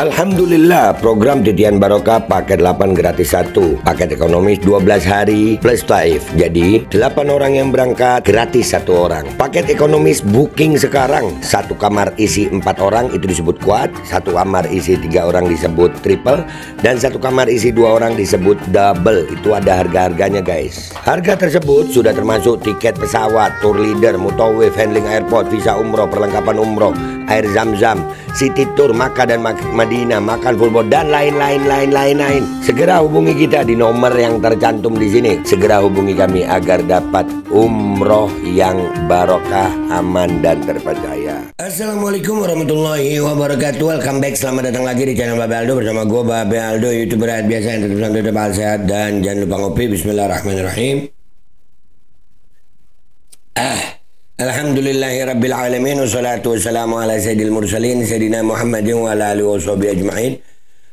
Alhamdulillah, program Titian Barokah paket 8 gratis 1, paket ekonomis 12 hari plus taif. Jadi 8 orang yang berangkat gratis 1 orang. Paket ekonomis booking sekarang, 1 kamar isi 4 orang itu disebut quad, 1 kamar isi 3 orang disebut triple, dan 1 kamar isi 2 orang disebut double. Itu ada harga-harganya guys. Harga tersebut sudah termasuk tiket pesawat, tour leader, mutawif, handling airport, visa umroh, perlengkapan umroh, air zam-zam, city tour, Makkah dan Madinah, makan full board, dan lain-lain. Segera hubungi kita di nomor yang tercantum di sini. Segera hubungi kami agar dapat umroh yang barokah, aman dan terpercaya. Assalamualaikum warahmatullahi wabarakatuh. Welcome back, selamat datang lagi di channel Babe Aldo bersama gue Babe Aldo, youtuber rakyat biasa yang tetap sehat dan jangan lupa ngopi. Bismillahirrahmanirrahim. Alhamdulillahi rabbil alamin, wassalatu wassalamu ala sayyidil mursalin sayyidina Muhammadin wa ala alihi washabihi ajma'in.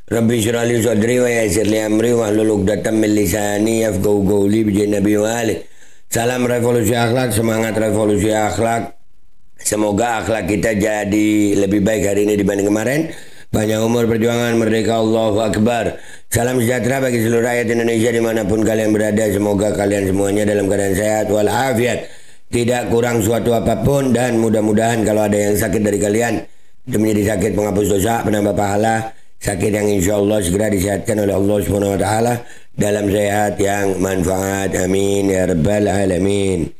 Rabbi shrah li sadri wa yassir li amri wahlul 'uqdatam min lisani yafqahu qawli bi nabi wa ali. Salam revolusi akhlak, semangat revolusi akhlak. Semoga akhlak kita jadi lebih baik hari ini dibanding kemarin. Panjang umur, perjuangan, merdeka, Allahu Akbar. Salam sejahtera bagi seluruh rakyat Indonesia dimanapun kalian berada. Semoga kalian semuanya dalam keadaan sehat walafiat, tidak kurang suatu apapun, dan mudah-mudahan kalau ada yang sakit dari kalian itu menjadi sakit penghapus dosa, penambah pahala, sakit yang insya Allah segera disehatkan oleh Allah Subhanahu Wa Taala dalam sehat yang manfaat, amin ya rabbal alamin.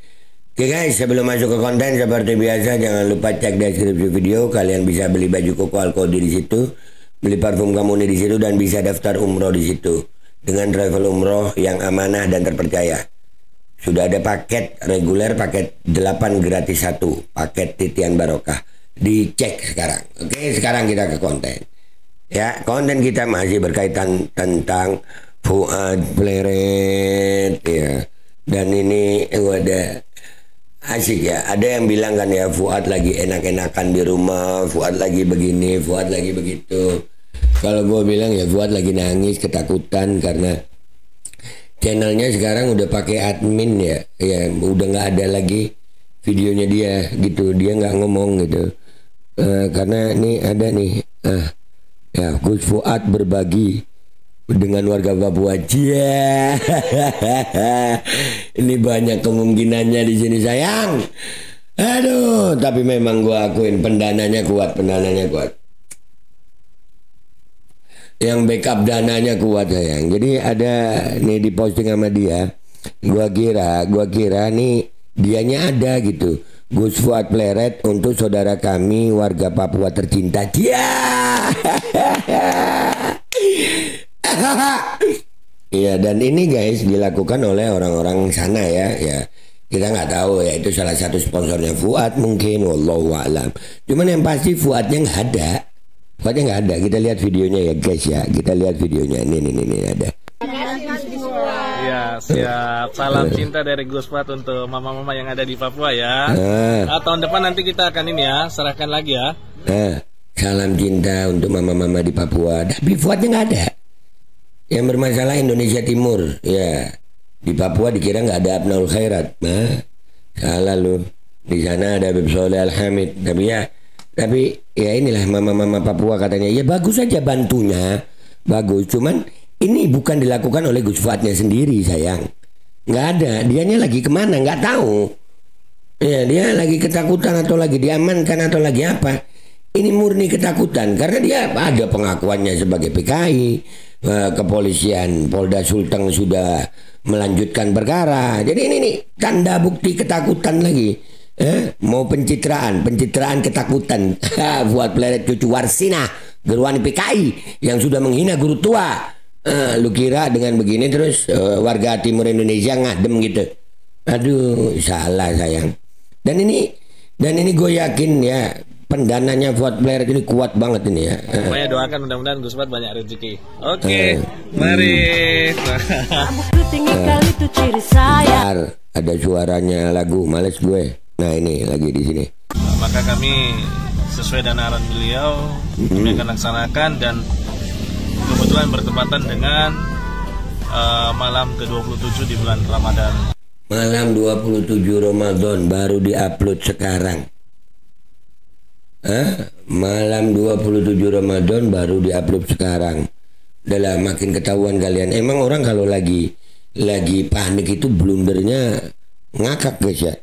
Oke guys, sebelum masuk ke konten seperti biasa jangan lupa cek deskripsi video. Kalian bisa beli baju koko Alkodi di situ, beli parfum Kamuni di situ, dan bisa daftar umroh di situ dengan travel umroh yang amanah dan terpercaya. Sudah ada paket reguler, paket 8 gratis 1, paket Titian Barokah. Dicek sekarang. Oke, sekarang kita ke konten. Ya, konten kita masih berkaitan tentang Fuad Pleret ya. Dan ini ada asik ya. Ada yang bilang kan ya, Fuad lagi enak-enakan di rumah, Fuad lagi begini, Fuad lagi begitu. Kalau gue bilang ya Fuad lagi nangis ketakutan karena channelnya sekarang udah pakai admin ya, udah nggak ada lagi videonya dia gitu, dia nggak ngomong gitu, karena ini ada nih, ya Gus Fuad berbagi dengan warga Papua. Ini banyak kemungkinannya di sini sayang, aduh, tapi memang gua akuin pendananya kuat. Yang backup dananya kuat sayang. Jadi ada nih di posting sama dia. Gua kira nih dianya ada gitu. Gus Fuad Pleret untuk saudara kami warga Papua tercinta. Dia. Iya, dan ini guys dilakukan oleh orang-orang sana ya. Kita nggak tahu ya, itu salah satu sponsornya Fuad mungkin, wallahu a'lam. Cuman yang pasti Fuadnya nggak ada. Fuadnya nggak ada. Kita lihat videonya ya guys ya. Kita lihat videonya. Ini ada. Ya, siap. Salam cinta dari Gus Fuad untuk mama-mama yang ada di Papua ya. Tahun depan nanti kita akan ini ya, serahkan lagi ya. Salam cinta untuk mama-mama di Papua. Tapi Fuadnya nggak ada. Yang bermasalah Indonesia Timur ya. Di Papua dikira nggak ada Abnaul Khairat. Salah lu. Di sana ada Habib Soleh Al-Hamid. Tapi ya inilah mama-mama Papua katanya. Ya bagus aja bantunya. Bagus. Cuman ini bukan dilakukan oleh Gus Fuadnya sendiri sayang. Nggak ada. Dianya lagi kemana? Nggak tahu. Ya dia lagi ketakutan atau lagi diamankan atau lagi apa. Ini murni ketakutan. Karena dia ada pengakuannya sebagai PKI. Kepolisian Polda Sulteng sudah melanjutkan perkara. Jadi ini nih tanda bukti ketakutan lagi. Mau pencitraan ketakutan. Fuad Pleret cucu Warsina Gerwani PKI yang sudah menghina guru tua. Lu kira dengan begini terus warga timur Indonesia ngadem gitu? Aduh, salah sayang. Dan ini gue yakin ya pendananya Fuad Pleret ini kuat banget ini ya. Pokoknya doakan mudah-mudahan Gus Fuad banyak rezeki. Oke, mari. Ada suaranya lagu males gue. Nah ini lagi di sini. Maka kami sesuai dengan arahan beliau kami akan laksanakan, dan kebetulan bertepatan dengan malam ke-27 di bulan Ramadan. Malam 27 Ramadan baru diupload sekarang. Malam 27 Ramadan baru diupload sekarang. Udah makin ketahuan kalian. Emang orang kalau lagi panik itu blundernya ngakak guys ya.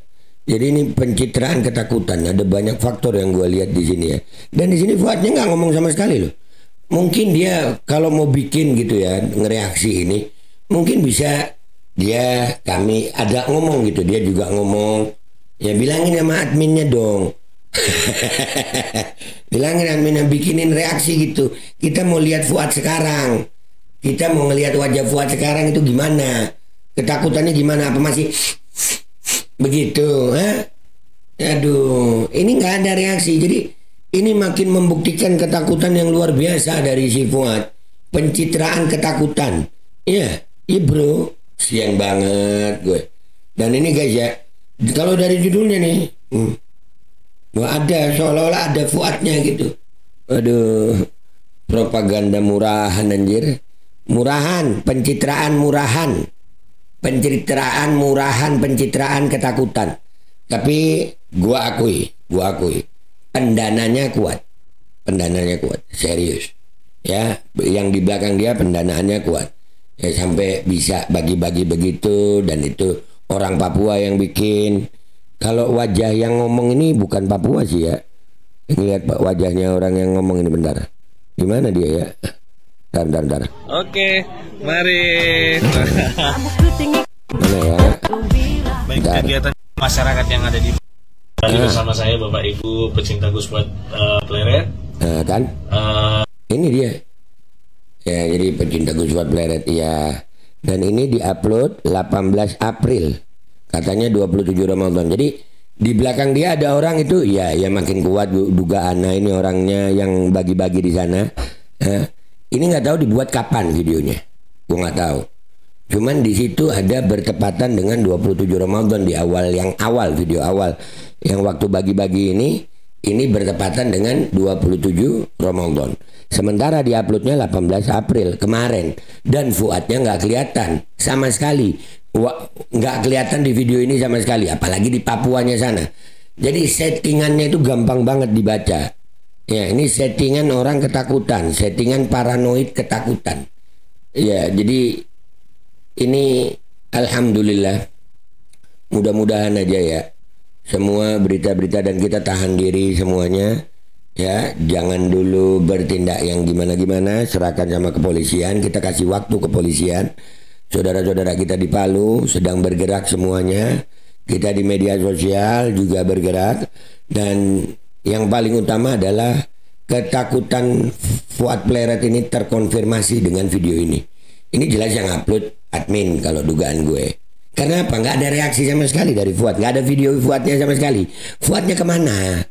Jadi ini pencitraan ketakutan. Ada banyak faktor yang gue lihat di sini ya. Dan di sini Fuadnya nggak ngomong sama sekali loh. Mungkin dia kalau mau bikin gitu ya ngereaksi ini, mungkin bisa kami ada ngomong gitu. Dia juga ngomong. Ya bilangin sama adminnya dong. Bilangin adminnya bikinin reaksi gitu. Kita mau lihat Fuad sekarang. Kita mau ngelihat wajah Fuad sekarang itu gimana. Ketakutannya gimana. Apa masih begitu? Aduh, ini nggak ada reaksi. Jadi ini makin membuktikan ketakutan yang luar biasa dari si Fuad. Pencitraan ketakutan. Iya bro. Sian banget gue. Dan ini guys ya, kalau dari judulnya nih, ada seolah-olah ada Fuadnya gitu. Aduh, propaganda murahan anjir. Murahan, pencitraan murahan. Pencitraan ketakutan. Tapi gua akui, pendananya kuat. Serius. Ya, yang di belakang dia pendanaannya kuat. Ya sampai bisa bagi-bagi begitu, dan itu orang Papua yang bikin. Kalau wajah yang ngomong ini bukan Papua sih ya. Lihat Pak wajahnya orang yang ngomong ini, bentar. Gimana dia ya? Bentar. Oke, mari. Mana ya? Baik, kegiatan masyarakat yang ada di bersama saya Bapak Ibu pecinta Gus Fuad Pleret. Kan? Ini dia. Ya, jadi pecinta Gus Fuad Pleret ya. Dan ini diupload 18 April. Katanya 27 Ramadan. Jadi di belakang dia ada orang itu ya makin kuat dugaan. Nah, ini orangnya yang bagi-bagi di sana. Ini nggak tahu dibuat kapan videonya. Gue nggak tahu. Cuman di situ ada bertepatan dengan 27 Ramadan di video awal yang waktu bagi-bagi ini bertepatan dengan 27 Ramadan. Sementara diuploadnya 18 April kemarin, dan Fuadnya nggak kelihatan sama sekali. Nggak kelihatan di video ini sama sekali, apalagi di Papuanya sana. Jadi settingannya itu gampang banget dibaca. Ya, ini settingan orang ketakutan, settingan paranoid ketakutan. Ya, jadi ini alhamdulillah, mudah-mudahan aja ya semua berita-berita, dan kita tahan diri semuanya. Ya, jangan dulu bertindak yang gimana-gimana, serahkan sama kepolisian. Kita kasih waktu kepolisian. Saudara-saudara kita di Palu sedang bergerak semuanya. Kita di media sosial juga bergerak. Dan yang paling utama adalah ketakutan Fuad Pleret ini terkonfirmasi dengan video ini. Ini jelas yang upload admin kalau dugaan gue. Karena apa? Nggak ada reaksi sama sekali dari Fuad. Nggak ada video Fuadnya sama sekali. Fuadnya kemana?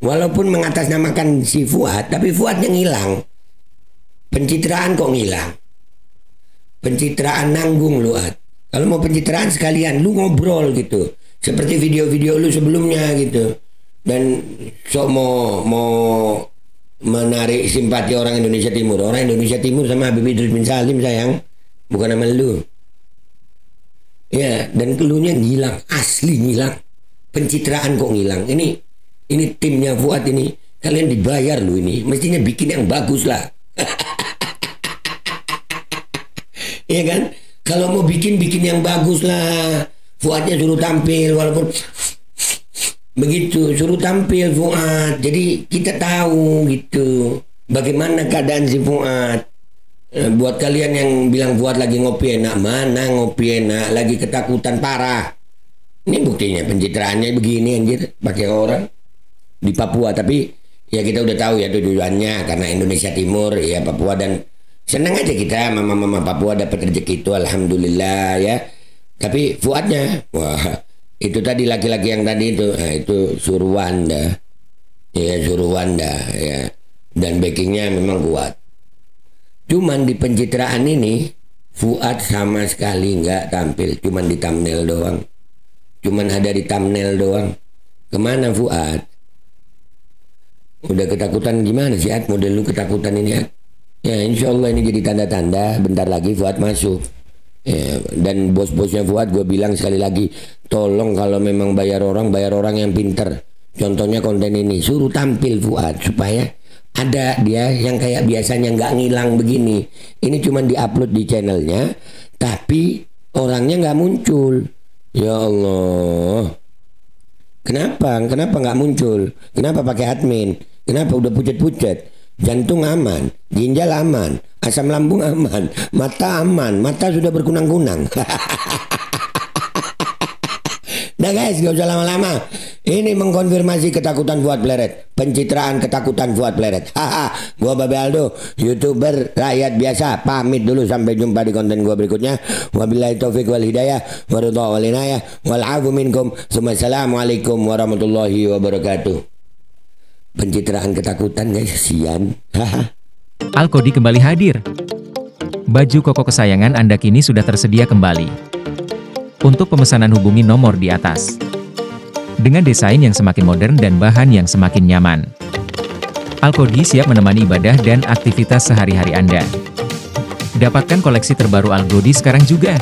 Walaupun mengatasnamakan si Fuad, tapi Fuadnya ngilang. Pencitraan kok ngilang? Pencitraan nanggung lu Ad. Kalau mau pencitraan sekalian lu ngobrol gitu, seperti video-video lu sebelumnya gitu. Dan mau menarik simpati orang Indonesia Timur. Orang Indonesia Timur sama Habib Idris bin Salim sayang, bukan sama lu. Ya, dan keluarnya ngilang, asli ngilang. Pencitraan kok ngilang. Ini timnya Fuad ini. Kalian dibayar lu ini. Mestinya bikin yang bagus lah. Iya kan? Kalau mau bikin yang bagus lah. Fuadnya suruh tampil walaupun begitu, suruh tampil Fuad. Jadi kita tahu gitu bagaimana keadaan si Fuad. Buat kalian yang bilang Fuad lagi ngopi enak, mana ngopi enak, lagi ketakutan parah. Ini buktinya pencitraannya begini anjir, pakai orang di Papua. Tapi ya kita udah tahu ya tujuannya karena Indonesia Timur ya Papua, dan senang aja kita mama-mama Papua dapat rezeki itu alhamdulillah ya. Tapi Fuadnya, wah itu tadi laki-laki yang tadi itu, nah itu Surwanda ya, dan backingnya memang kuat. Cuman di pencitraan ini Fuad sama sekali nggak tampil, cuman di thumbnail doang. Cuman ada di thumbnail doang. Kemana Fuad? Udah ketakutan gimana sih Ad? Model lu ketakutan ini Ad? Ya insya Allah ini jadi tanda-tanda bentar lagi Fuad masuk. Ya, dan bos-bosnya Fuad gue bilang sekali lagi, tolong kalau memang bayar orang yang pinter. Contohnya konten ini, suruh tampil Fuad supaya ada dia yang kayak biasanya nggak ngilang begini. Ini cuma diupload di channelnya, tapi orangnya nggak muncul. Ya Allah, kenapa nggak muncul? Kenapa pakai admin? Kenapa udah pucet-pucet? Jantung aman, ginjal aman, asam lambung aman, mata aman, mata sudah berkunang-kunang. Nah guys, gak usah lama-lama. Ini mengkonfirmasi ketakutan Fuad Pleret, pencitraan ketakutan Fuad Pleret. Haha, gua Babe Aldo, YouTuber rakyat biasa. Pamit dulu, sampai jumpa di konten gua berikutnya. Wabillahi taufiq wal hidayah, waridha wal inayah, wal afu minkum. Assalamualaikum warahmatullahi wabarakatuh. Pencitraan ketakutan guys, kasihan. Haha. Alkodi kembali hadir. Baju koko kesayangan Anda kini sudah tersedia kembali. Untuk pemesanan hubungi nomor di atas. Dengan desain yang semakin modern dan bahan yang semakin nyaman, Alkodi siap menemani ibadah dan aktivitas sehari-hari Anda. Dapatkan koleksi terbaru Alkodi sekarang juga.